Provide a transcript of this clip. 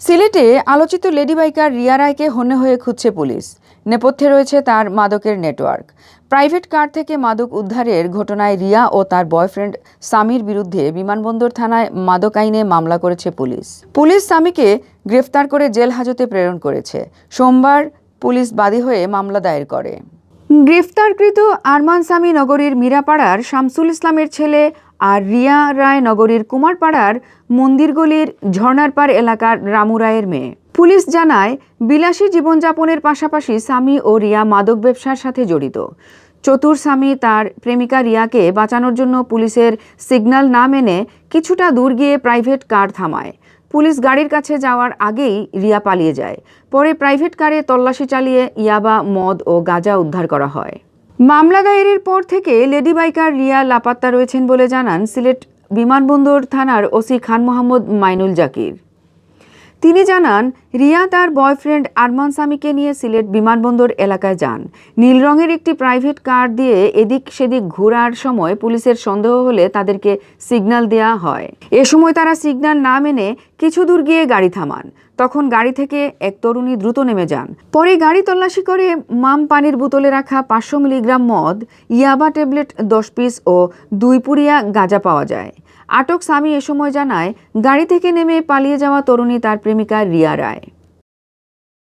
সিলেটে আলোচিত lady biker Riya রায়কে হন্যে হয়ে খুঁজছে পুলিশ। নেপথ্যে রয়েছে তার মাদকের নেটওয়ার্ক। প্রাইভেট কার থেকে মাদক উদ্ধারের ঘটনায় রিয়া ও তার বয়ফ্রেন্ড সামির বিরুদ্ধে বিমানবন্দর থানায় মাদক আইনে মামলা করেছে পুলিশ সামিকে গ্রেফতার করে জেল হাজতে প্রেরণ করেছে। সোমবার পুলিশ বাদী হয়ে মামলা দায়ের করে। গ্রেফতারকৃত আরমান সামি নগরীর মীরাপাড়ার শামসুল ইসলামের ছেলে আর রিয়া রায় নগরীর কুমারপাড়ার মন্দিরগলির ঝর্ণারপাড় এলাকার রামু রায়ের মেয়ে। পুলিশ জানায়, বিলাসী জীবনযাপনের পাশাপাশি সামি ও রিয়া মাদক ব্যবসার সাথে জড়িত। চতুর সামি তার প্রেমিকা রিয়াকে বাঁচানোর জন্য পুলিশের সিগন্যাল না মেনে কিছুটা দূর গিয়ে প্রাইভেট কার থামায়। পুলিশ গাড়ির কাছে যাওয়ার আগেই রিয়া পালিয়ে যায়। পরে প্রাইভেট কারে তল্লাশি চালিয়ে ইয়াবা, মদ ও গাঁজা উদ্ধার করা হয়। মামলা দায়েরের পর থেকে লেডি বাইকার রিয়া লাপাত্তা রয়েছেন বলে জানান সিলেট বিমানবন্দর থানার ওসি খান মোহাম্মদ মাইনুল জাকির। তিনি জানান, রিয়া তার বয়ফ্রেন্ড আরমান সামিকে নিয়ে সিলেট বিমানবন্দর এলাকায় যান। নীল রঙের একটি প্রাইভেট কার দিয়ে এদিক সেদিক ঘোরার সময় পুলিশের সন্দেহ হলে তাদেরকে সিগন্যাল দেওয়া হয়। এ সময় তারা সিগন্যাল না মেনে কিছু দূর গিয়ে গাড়ি থামান। তখন গাড়ি থেকে এক তরুণী দ্রুত নেমে যান। পরে গাড়ি তল্লাশি করে মাম পানির বোতলে রাখা 500 মিলিগ্রাম মদ, ইয়াবা ট্যাবলেট 10 পিস ও 2 পুরিয়া গাঁজা পাওয়া যায়। আটক সামি এ সময় জানায়, গাড়ি থেকে নেমে পালিয়ে যাওয়া তরুণী তার প্রেমিকা রিয়া রায়।